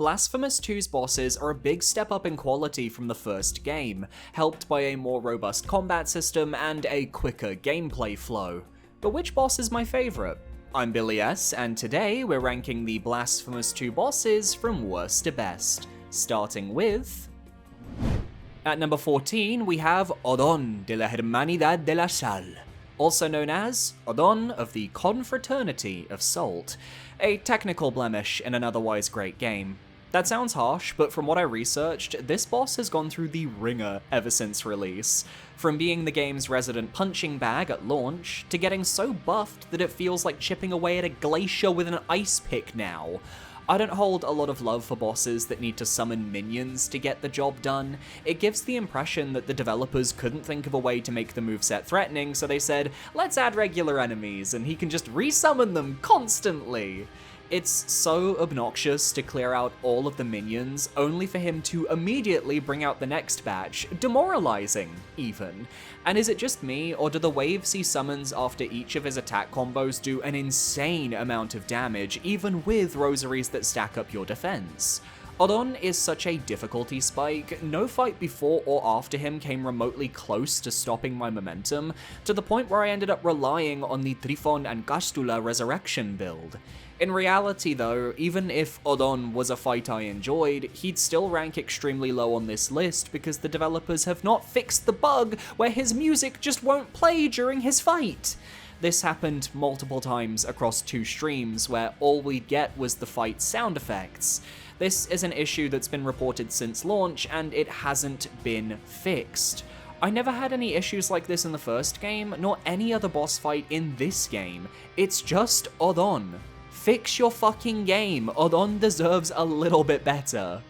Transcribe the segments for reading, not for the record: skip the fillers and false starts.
Blasphemous 2's bosses are a big step up in quality from the first game, helped by a more robust combat system and a quicker gameplay flow. But which boss is my favourite? I'm Billy S, and today we're ranking the Blasphemous 2 bosses from worst to best, starting with... At number 14, we have Odon de la Hermanidad de la Sal, also known as Odon of the Confraternity of Salt, a technical blemish in an otherwise great game. That sounds harsh, but from what I researched, this boss has gone through the ringer ever since release. From being the game's resident punching bag at launch, to getting so buffed that it feels like chipping away at a glacier with an ice pick now. I don't hold a lot of love for bosses that need to summon minions to get the job done. It gives the impression that the developers couldn't think of a way to make the moveset threatening, so they said, let's add regular enemies, and he can just resummon them constantly. It's so obnoxious to clear out all of the minions, only for him to immediately bring out the next batch, demoralizing, even. And is it just me, or do the waves he summons after each of his attack combos do an insane amount of damage, even with rosaries that stack up your defense? Odon is such a difficulty spike, no fight before or after him came remotely close to stopping my momentum, to the point where I ended up relying on the Trifon and Castula resurrection build. In reality though, even if Odon was a fight I enjoyed, he'd still rank extremely low on this list because the developers have not fixed the bug where his music just won't play during his fight. This happened multiple times across 2 streams where all we'd get was the fight sound effects. This is an issue that's been reported since launch and it hasn't been fixed. I never had any issues like this in the first game, nor any other boss fight in this game. It's just Odon. Fix your fucking game, Odon deserves a little bit better.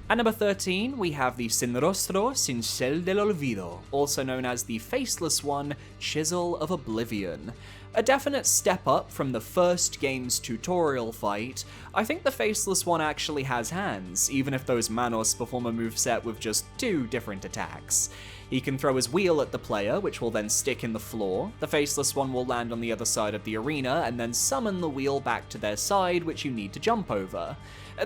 At number 13, we have the Sin Rostro Cincel del Olvido, also known as the Faceless One, Chisel of Oblivion. A definite step up from the first game's tutorial fight. I think the Faceless One actually has hands, even if those Manos perform a moveset with just 2 different attacks. He can throw his wheel at the player, which will then stick in the floor. The Faceless One will land on the other side of the arena and then summon the wheel back to their side, which you need to jump over.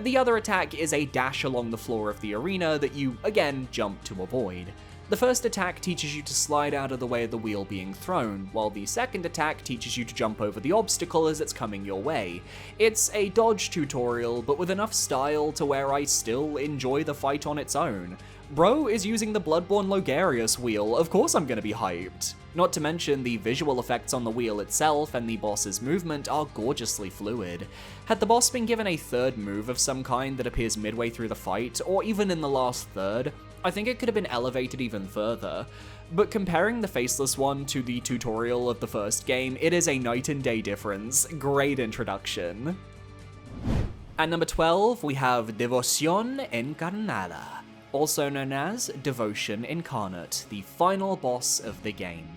The other attack is a dash along the floor of the arena that you, again, jump to avoid. The first attack teaches you to slide out of the way of the wheel being thrown, while the second attack teaches you to jump over the obstacle as it's coming your way. It's a dodge tutorial, but with enough style to where I still enjoy the fight on its own. Bro is using the Bloodborne Logarius wheel, of course I'm gonna be hyped. Not to mention the visual effects on the wheel itself and the boss's movement are gorgeously fluid. Had the boss been given a third move of some kind that appears midway through the fight, or even in the last third, I think it could have been elevated even further. But comparing the Faceless One to the tutorial of the first game, it is a night and day difference. Great introduction. At number 12, we have Devoción Encarnada, also known as Devotion Incarnate, the final boss of the game.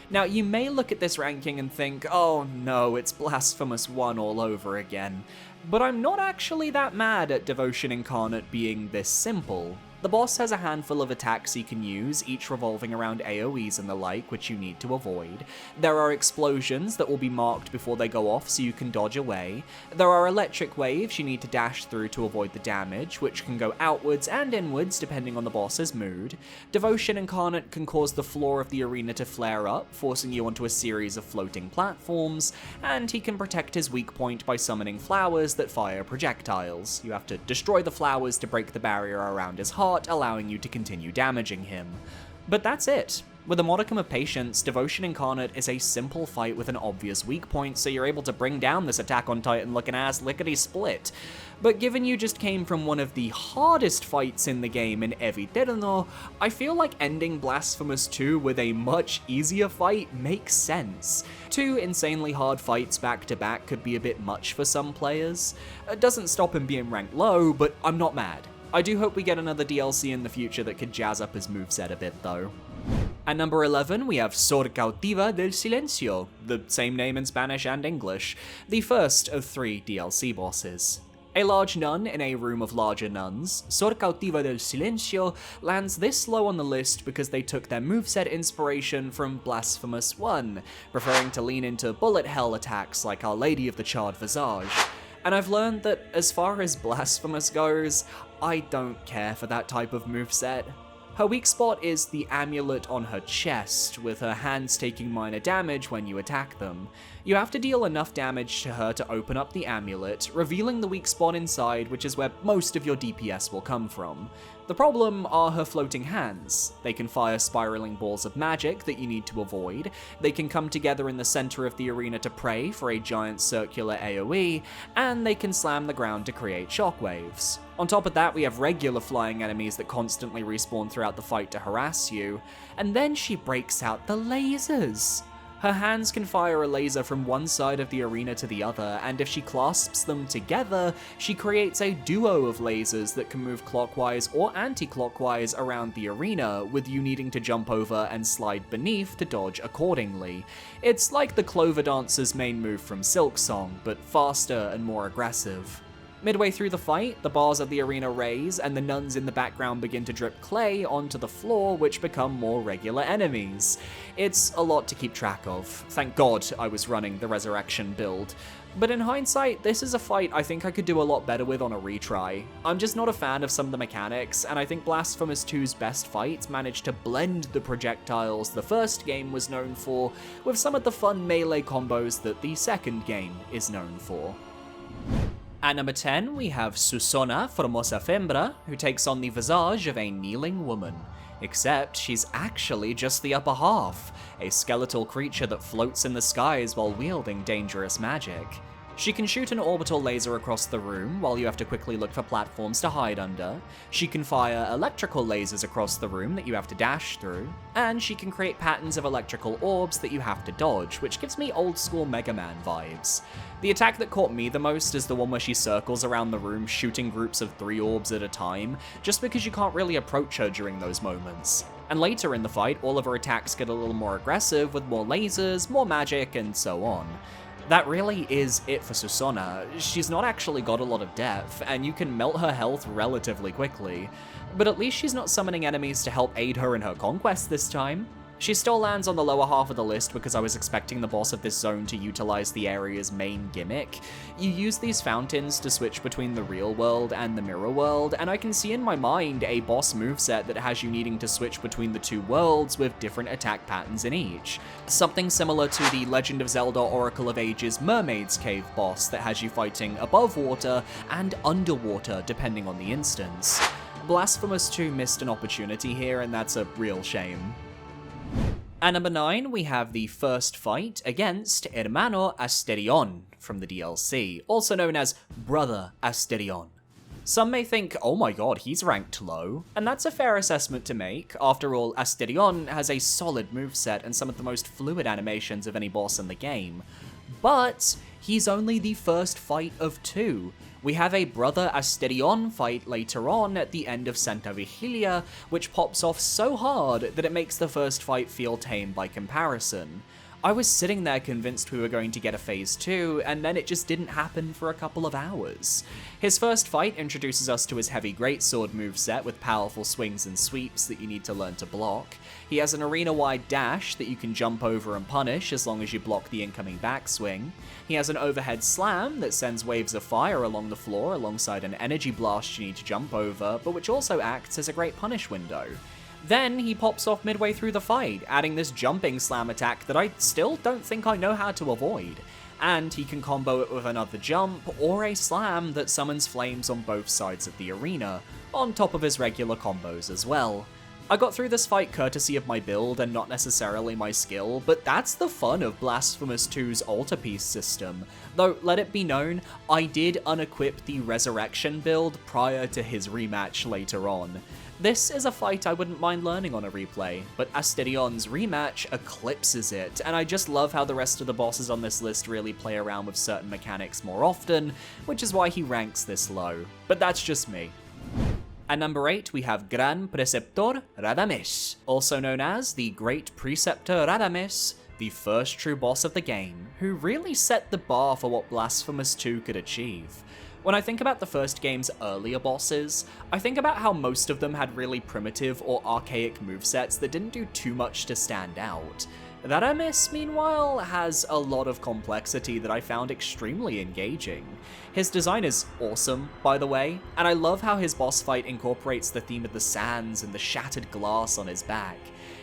Now, you may look at this ranking and think, oh no, it's Blasphemous 1 all over again, but I'm not actually that mad at Devotion Incarnate being this simple. The boss has a handful of attacks he can use, each revolving around AoEs and the like, which you need to avoid. There are explosions that will be marked before they go off so you can dodge away. There are electric waves you need to dash through to avoid the damage, which can go outwards and inwards depending on the boss's mood. Devotion Incarnate can cause the floor of the arena to flare up, forcing you onto a series of floating platforms, and he can protect his weak point by summoning flowers that fire projectiles. You have to destroy the flowers to break the barrier around his heart, allowing you to continue damaging him. But that's it. With a modicum of patience, Devotion Incarnate is a simple fight with an obvious weak point, so you're able to bring down this Attack on Titan looking ass lickety-split. But given you just came from one of the hardest fights in the game in Eviterno, I feel like ending Blasphemous 2 with a much easier fight makes sense. 2 insanely hard fights back to back could be a bit much for some players. It doesn't stop him being ranked low, but I'm not mad. I do hope we get another DLC in the future that could jazz up his moveset a bit though. At number 11, we have Sor Cautiva del Silencio, the same name in Spanish and English, the first of 3 DLC bosses. A large nun in a room of larger nuns, Sor Cautiva del Silencio lands this low on the list because they took their moveset inspiration from Blasphemous 1, preferring to lean into bullet hell attacks like Our Lady of the Charred Visage. And I've learned that as far as Blasphemous goes, I don't care for that type of moveset. Her weak spot is the amulet on her chest, with her hands taking minor damage when you attack them. You have to deal enough damage to her to open up the amulet, revealing the weak spot inside, which is where most of your DPS will come from. The problem are her floating hands. They can fire spiraling balls of magic that you need to avoid, they can come together in the center of the arena to pray for a giant circular AoE, and they can slam the ground to create shockwaves. On top of that, we have regular flying enemies that constantly respawn throughout the fight to harass you, and then she breaks out the lasers. Her hands can fire a laser from one side of the arena to the other, and if she clasps them together, she creates a duo of lasers that can move clockwise or anti-clockwise around the arena, with you needing to jump over and slide beneath to dodge accordingly. It's like the Clover Dancer's main move from Silksong, but faster and more aggressive. Midway through the fight, the bars of the arena raise, and the nuns in the background begin to drip clay onto the floor, which become more regular enemies. It's a lot to keep track of. Thank God I was running the Resurrection build. But in hindsight, this is a fight I think I could do a lot better with on a retry. I'm just not a fan of some of the mechanics, and I think Blasphemous 2's best fight managed to blend the projectiles the first game was known for with some of the fun melee combos that the second game is known for. At number 10, we have Susona Formosa Fembra, who takes on the visage of a kneeling woman. Except she's actually just the upper half, a skeletal creature that floats in the skies while wielding dangerous magic. She can shoot an orbital laser across the room while you have to quickly look for platforms to hide under. She can fire electrical lasers across the room that you have to dash through. And she can create patterns of electrical orbs that you have to dodge, which gives me old school Mega Man vibes. The attack that caught me the most is the one where she circles around the room shooting groups of 3 orbs at a time, just because you can't really approach her during those moments. And later in the fight, all of her attacks get a little more aggressive with more lasers, more magic, and so on. That really is it for Susona. She's not actually got a lot of depth, and you can melt her health relatively quickly, but at least she's not summoning enemies to help aid her in her conquest this time. She still lands on the lower half of the list because I was expecting the boss of this zone to utilize the area's main gimmick. You use these fountains to switch between the real world and the mirror world, and I can see in my mind a boss moveset that has you needing to switch between the two worlds with different attack patterns in each. Something similar to the Legend of Zelda Oracle of Ages Mermaid's Cave boss that has you fighting above water and underwater depending on the instance. Blasphemous 2 missed an opportunity here, and that's a real shame. At number 9, we have the first fight against Hermano Asterion from the DLC, also known as Brother Asterion. Some may think, oh my god, he's ranked low, and that's a fair assessment to make. After all, Asterion has a solid moveset and some of the most fluid animations of any boss in the game. But he's only the first fight of 2. We have a Brother Asterion fight later on at the end of Santa Vigilia, which pops off so hard that it makes the first fight feel tame by comparison. I was sitting there convinced we were going to get a phase 2, and then it just didn't happen for a couple of hours. His first fight introduces us to his heavy greatsword moveset with powerful swings and sweeps that you need to learn to block. He has an arena-wide dash that you can jump over and punish as long as you block the incoming backswing. He has an overhead slam that sends waves of fire along the floor alongside an energy blast you need to jump over, but which also acts as a great punish window. Then he pops off midway through the fight, adding this jumping slam attack that I still don't think I know how to avoid. And he can combo it with another jump, or a slam that summons flames on both sides of the arena, on top of his regular combos as well. I got through this fight courtesy of my build and not necessarily my skill, but that's the fun of Blasphemous 2's altarpiece system. Though, let it be known, I did unequip the Resurrection build prior to his rematch later on. This is a fight I wouldn't mind learning on a replay, but Asterion's rematch eclipses it, and I just love how the rest of the bosses on this list really play around with certain mechanics more often, which is why he ranks this low. But that's just me. At number 8, we have Gran Preceptor Radames, also known as the Great Preceptor Radames, the first true boss of the game, who really set the bar for what Blasphemous 2 could achieve. When I think about the first game's earlier bosses, I think about how most of them had really primitive or archaic movesets that didn't do too much to stand out. Woedenaz, meanwhile, has a lot of complexity that I found extremely engaging. His design is awesome, by the way, and I love how his boss fight incorporates the theme of the sands and the shattered glass on his back.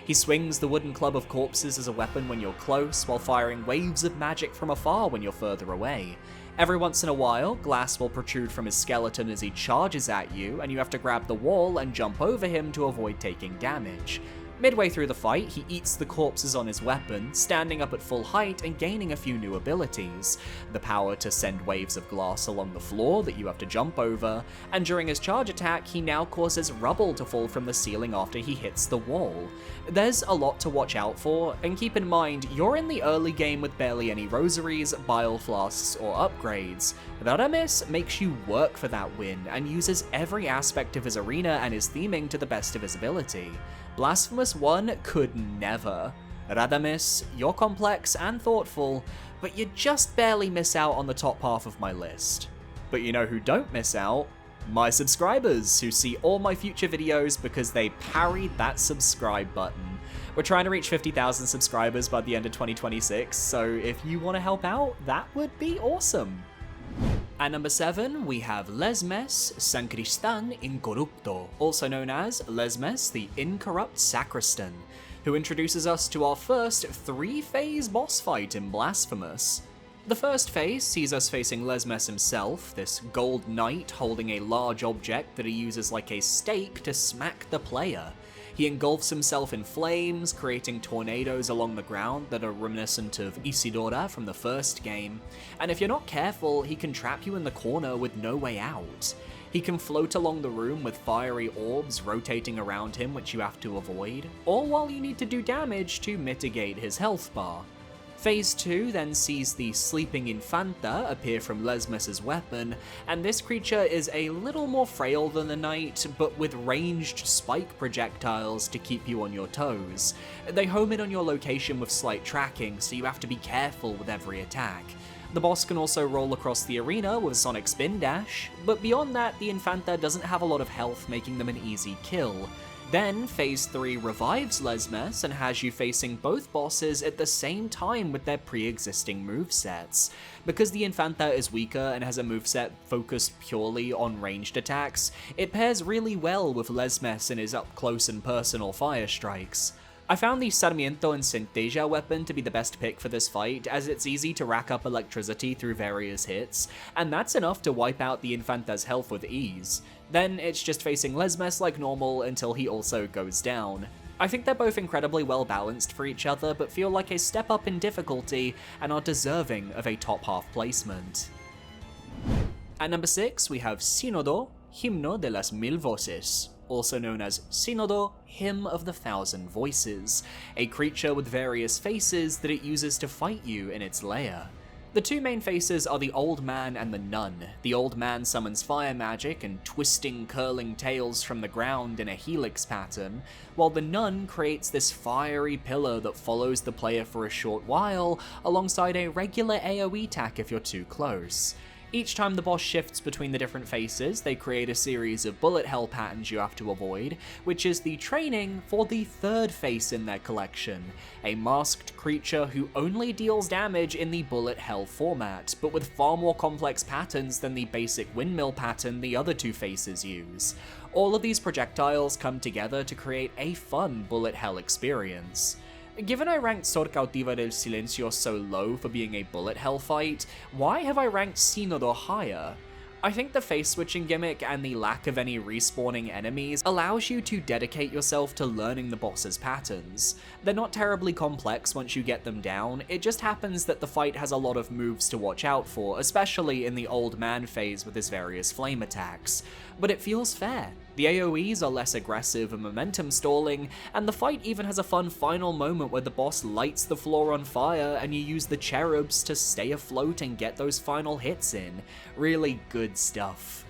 He swings the wooden club of corpses as a weapon when you're close, while firing waves of magic from afar when you're further away. Every once in a while, glass will protrude from his skeleton as he charges at you, and you have to grab the wall and jump over him to avoid taking damage. Midway through the fight, he eats the corpses on his weapon, standing up at full height and gaining a few new abilities. The power to send waves of glass along the floor that you have to jump over, and during his charge attack, he now causes rubble to fall from the ceiling after he hits the wall. There's a lot to watch out for, and keep in mind, you're in the early game with barely any rosaries, bile flasks, or upgrades. Woedenaz makes you work for that win, and uses every aspect of his arena and his theming to the best of his ability. Blasphemous 1 could never. Woedenaz, you're complex and thoughtful, but you just barely miss out on the top half of my list. But you know who don't miss out? My subscribers, who see all my future videos because they parried that subscribe button. We're trying to reach 50,000 subscribers by the end of 2026, so if you want to help out, that would be awesome. At number 7, we have Nameless Sacristan Incorrupto, also known as Nameless the Incorrupt Sacristan, who introduces us to our first 3-phase boss fight in Blasphemous. The first phase sees us facing Nameless himself, this gold knight holding a large object that he uses like a stake to smack the player. He engulfs himself in flames, creating tornadoes along the ground that are reminiscent of Isidora from the first game, and if you're not careful, he can trap you in the corner with no way out. He can float along the room with fiery orbs rotating around him which you have to avoid, all while you need to do damage to mitigate his health bar. Phase 2 then sees the Sleeping Infanta appear from Nameless's weapon, and this creature is a little more frail than the knight, but with ranged spike projectiles to keep you on your toes. They home in on your location with slight tracking, so you have to be careful with every attack. The boss can also roll across the arena with a sonic spin dash, but beyond that, the Infanta doesn't have a lot of health, making them an easy kill. Then, Phase 3 revives Nameless and has you facing both bosses at the same time with their pre-existing movesets. Because the Infanta is weaker and has a moveset focused purely on ranged attacks, it pairs really well with Nameless and his up-close and personal fire strikes. I found the Sarmiento and Centella weapon to be the best pick for this fight, as it's easy to rack up electricity through various hits, and that's enough to wipe out the Infanta's health with ease. Then it's just facing Nameless like normal until he also goes down. I think they're both incredibly well balanced for each other, but feel like a step up in difficulty and are deserving of a top half placement. At number 6, we have Sínodo, Himno de las Mil Voces, also known as Sínodo, Hymn of the Thousand Voices, a creature with various faces that it uses to fight you in its lair. The two main faces are the Old Man and the Nun. The Old Man summons fire magic and twisting, curling tails from the ground in a helix pattern, while the Nun creates this fiery pillar that follows the player for a short while, alongside a regular AoE attack if you're too close. Each time the boss shifts between the different faces, they create a series of bullet hell patterns you have to avoid, which is the training for the third face in their collection, a masked creature who only deals damage in the bullet hell format, but with far more complex patterns than the basic windmill pattern the other two faces use. All of these projectiles come together to create a fun bullet hell experience. Given I ranked Sor Cautiva del Silencio so low for being a bullet hell fight, why have I ranked Sínodo higher? I think the face switching gimmick and the lack of any respawning enemies allows you to dedicate yourself to learning the boss's patterns. They're not terribly complex once you get them down, it just happens that the fight has a lot of moves to watch out for, especially in the Old Man phase with his various flame attacks. But it feels fair. The AoEs are less aggressive and momentum stalling, and the fight even has a fun final moment where the boss lights the floor on fire and you use the cherubs to stay afloat and get those final hits in. Really good stuff.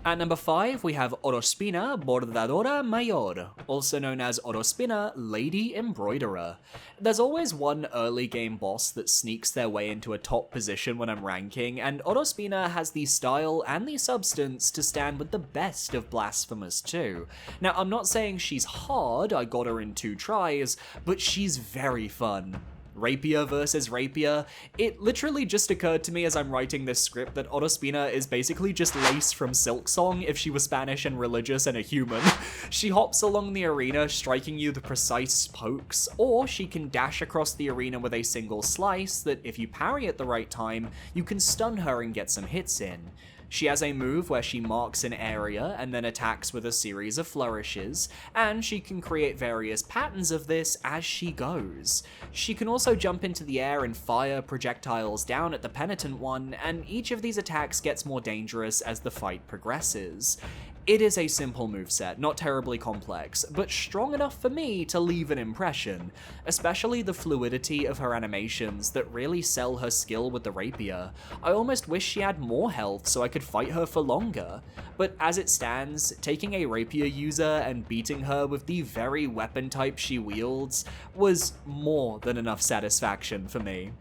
At number 5, we have Orospina Bordadora Mayor, also known as Orospina Lady Embroiderer. There's always one early game boss that sneaks their way into a top position when I'm ranking, and Orospina has the style and the substance to stand with the best of Blasphemous too. Now, I'm not saying she's hard, I got her in 2 tries, but she's very fun. Rapier versus rapier. It literally just occurred to me as I'm writing this script that Orospina is basically just Lace from Silk Song if she was Spanish and religious and a human. She hops along the arena, striking you the precise pokes, or she can dash across the arena with a single slice that, if you parry at the right time, you can stun her and get some hits in. She has a move where she marks an area and then attacks with a series of flourishes, and she can create various patterns of this as she goes. She can also jump into the air and fire projectiles down at the penitent one, and each of these attacks gets more dangerous as the fight progresses. It is a simple moveset, not terribly complex, but strong enough for me to leave an impression, especially the fluidity of her animations that really sell her skill with the rapier. I almost wish she had more health so I could fight her for longer, but as it stands, taking a rapier user and beating her with the very weapon type she wields was more than enough satisfaction for me.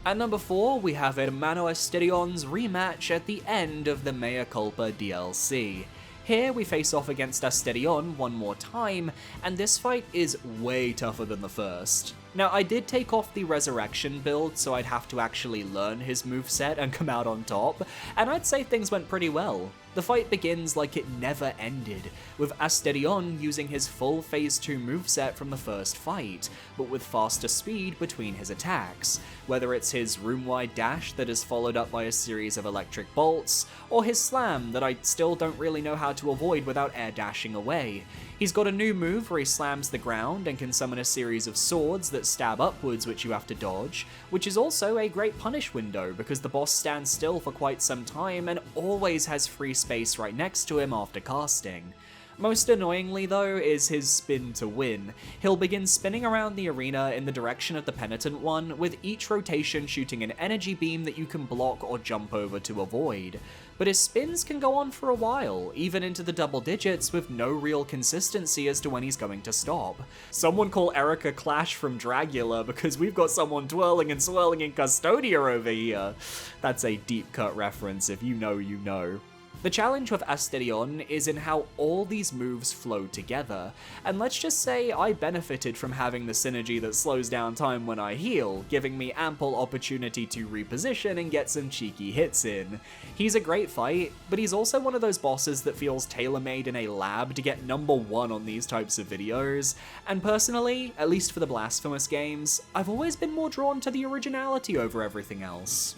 At number 4, we have Hermano Asterion's rematch at the end of the Mea Culpa DLC. Here we face off against Asterion one more time, and this fight is way tougher than the first. Now, I did take off the Resurrection build, so I'd have to actually learn his moveset and come out on top, and I'd say things went pretty well. The fight begins like it never ended, with Asterion using his full Phase 2 moveset from the first fight, but with faster speed between his attacks, whether it's his room-wide dash that is followed up by a series of electric bolts, or his slam that I still don't really know how to avoid without air dashing away. He's got a new move where he slams the ground and can summon a series of swords that stab upwards which you have to dodge, which is also a great punish window because the boss stands still for quite some time and always has free space right next to him after casting. Most annoyingly though is his spin to win. He'll begin spinning around the arena in the direction of the penitent one, with each rotation shooting an energy beam that you can block or jump over to avoid. But his spins can go on for a while, even into the double digits with no real consistency as to when he's going to stop. Someone call Erica Clash from Dragula because we've got someone twirling and swirling in Custodia over here. That's a deep cut reference, if you know, you know. The challenge with Asterion is in how all these moves flow together, and let's just say I benefited from having the synergy that slows down time when I heal, giving me ample opportunity to reposition and get some cheeky hits in. He's a great fight, but he's also one of those bosses that feels tailor-made in a lab to get number 1 on these types of videos, and personally, at least for the Blasphemous games, I've always been more drawn to the originality over everything else.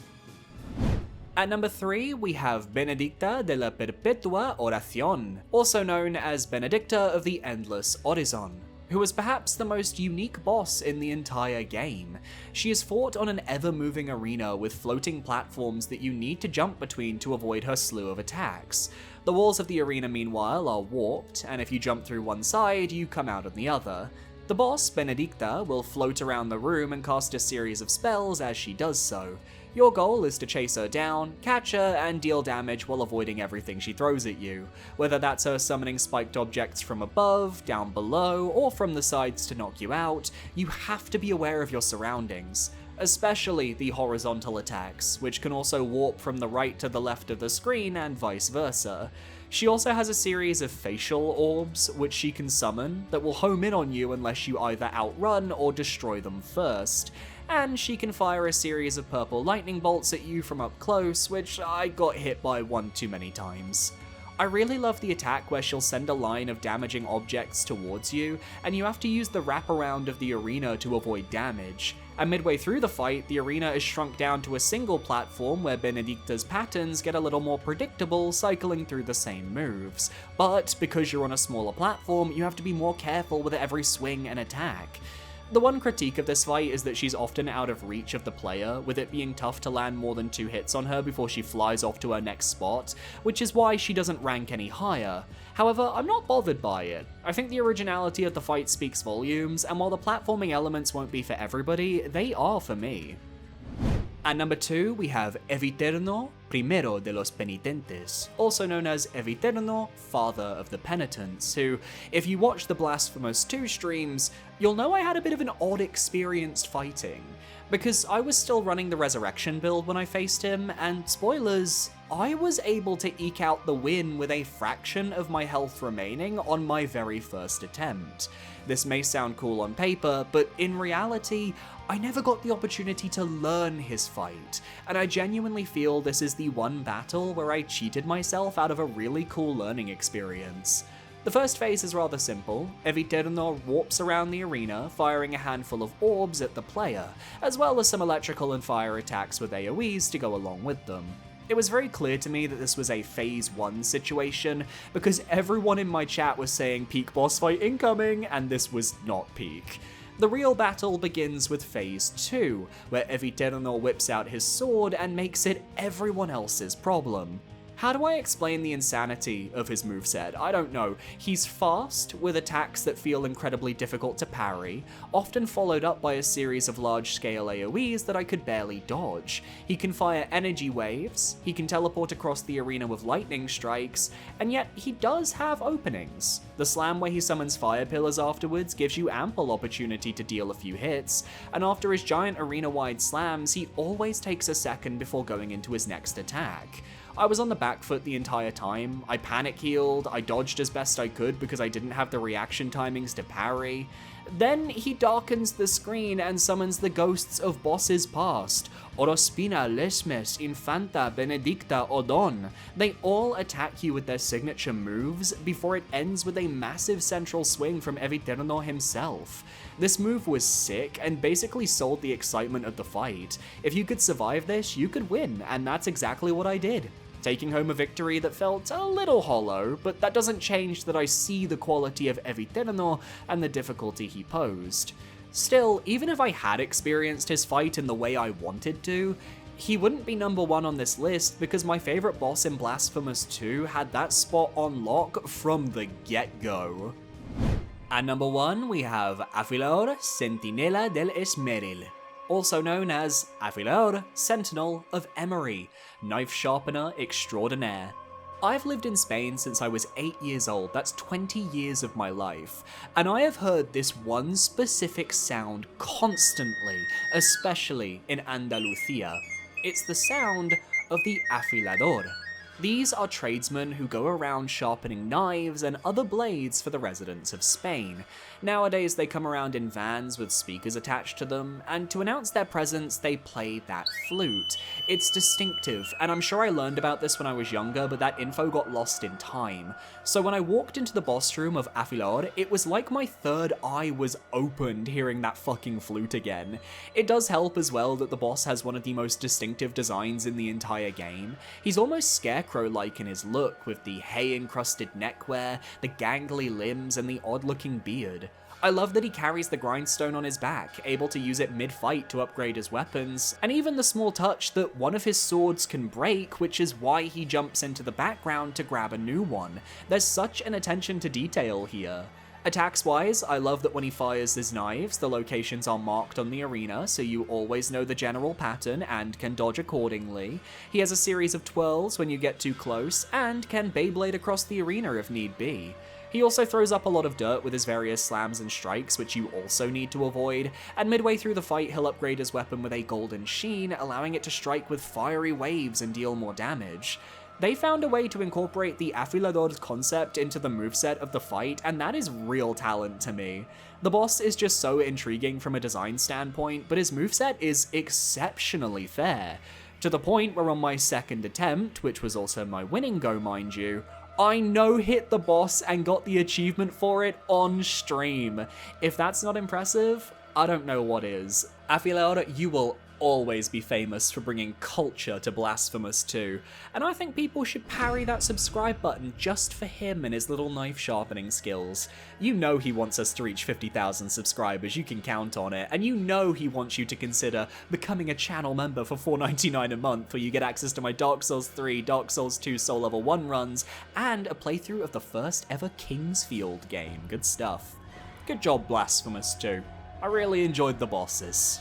At number 3, we have Benedicta de la Perpetua Oración, also known as Benedicta of the Endless Horizon, who is perhaps the most unique boss in the entire game. She is fought on an ever-moving arena with floating platforms that you need to jump between to avoid her slew of attacks. The walls of the arena, meanwhile, are warped, and if you jump through one side, you come out on the other. The boss, Benedicta, will float around the room and cast a series of spells as she does so. Your goal is to chase her down, catch her, and deal damage while avoiding everything she throws at you, whether that's her summoning spiked objects from above, down below, or from the sides to knock you out. You have to be aware of your surroundings, especially the horizontal attacks, which can also warp from the right to the left of the screen and vice versa. She also has a series of facial orbs, which she can summon, that will home in on you unless you either outrun or destroy them first. And she can fire a series of purple lightning bolts at you from up close, which I got hit by one too many times. I really love the attack where she'll send a line of damaging objects towards you, and you have to use the wraparound of the arena to avoid damage. And midway through the fight, the arena is shrunk down to a single platform where Benedicta's patterns get a little more predictable, cycling through the same moves. But because you're on a smaller platform, you have to be more careful with every swing and attack. The one critique of this fight is that she's often out of reach of the player, with it being tough to land more than 2 hits on her before she flies off to her next spot, which is why she doesn't rank any higher. However, I'm not bothered by it. I think the originality of the fight speaks volumes, and while the platforming elements won't be for everybody, they are for me. At number 2, we have Eviterno, Primero de los Penitentes, also known as Eviterno, Father of the Penitents, who, if you watch the Blasphemous 2 streams, you'll know I had a bit of an odd experience fighting, because I was still running the Resurrection build when I faced him, and spoilers, I was able to eke out the win with a fraction of my health remaining on my very first attempt. This may sound cool on paper, but in reality, I never got the opportunity to learn his fight, and I genuinely feel this is the one battle where I cheated myself out of a really cool learning experience. The first phase is rather simple. Eviterno warps around the arena, firing a handful of orbs at the player, as well as some electrical and fire attacks with AoEs to go along with them. It was very clear to me that this was a phase 1 situation, because everyone in my chat was saying peak boss fight incoming, and this was not peak. The real battle begins with phase 2, where Eviterno whips out his sword and makes it everyone else's problem. How do I explain the insanity of his moveset? I don't know. He's fast, with attacks that feel incredibly difficult to parry, often followed up by a series of large-scale AoEs that I could barely dodge. He can fire energy waves, he can teleport across the arena with lightning strikes, and yet he does have openings. The slam where he summons fire pillars afterwards gives you ample opportunity to deal a few hits, and after his giant arena-wide slams, he always takes a second before going into his next attack. I was on the back foot the entire time, I panic healed, I dodged as best I could because I didn't have the reaction timings to parry. Then he darkens the screen and summons the ghosts of bosses past, Orospina, Lesmes, Infanta, Benedicta, Odon. They all attack you with their signature moves before it ends with a massive central swing from Eviterno himself. This move was sick and basically sold the excitement of the fight. If you could survive this, you could win, and that's exactly what I did. Taking home a victory that felt a little hollow, but that doesn't change that I see the quality of Eviterno and the difficulty he posed. Still, even if I had experienced his fight in the way I wanted to, he wouldn't be number 1 on this list because my favorite boss in Blasphemous 2 had that spot on lock from the get-go. At number 1, we have Afilador Centinela del Esmeril, also known as Afilador Sentinel of Emery, Knife Sharpener Extraordinaire. I've lived in Spain since I was 8 years old, that's 20 years of my life, and I have heard this one specific sound constantly, especially in Andalusia. It's the sound of the afilador. These are tradesmen who go around sharpening knives and other blades for the residents of Spain. Nowadays they come around in vans with speakers attached to them, and to announce their presence they play that flute. It's distinctive, and I'm sure I learned about this when I was younger, but that info got lost in time. So when I walked into the boss room of Afilador, it was like my third eye was opened hearing that fucking flute again. It does help as well that the boss has one of the most distinctive designs in the entire game. He's almost scarecrow-like in his look, with the hay-encrusted neckwear, the gangly limbs, and the odd-looking beard. I love that he carries the grindstone on his back, able to use it mid-fight to upgrade his weapons, and even the small touch that one of his swords can break, which is why he jumps into the background to grab a new one. There's such an attention to detail here. Attacks-wise, I love that when he fires his knives, the locations are marked on the arena, so you always know the general pattern and can dodge accordingly. He has a series of twirls when you get too close, and can Beyblade across the arena if need be. He also throws up a lot of dirt with his various slams and strikes, which you also need to avoid, and midway through the fight he'll upgrade his weapon with a golden sheen, allowing it to strike with fiery waves and deal more damage. They found a way to incorporate the afilador concept into the moveset of the fight, and that is real talent to me. The boss is just so intriguing from a design standpoint, but his moveset is exceptionally fair, to the point where on my second attempt, which was also my winning go mind you, I no-hit the boss and got the achievement for it on stream. If that's not impressive, I don't know what is. Afilador, you will always be famous for bringing culture to Blasphemous 2, and I think people should parry that subscribe button just for him and his little knife sharpening skills. You know he wants us to reach 50,000 subscribers, you can count on it, and you know he wants you to consider becoming a channel member for $4.99 a month, where you get access to my Dark Souls 3, Dark Souls 2 Soul Level 1 runs, and a playthrough of the first ever Kingsfield game. Good stuff. Good job, Blasphemous 2. I really enjoyed the bosses.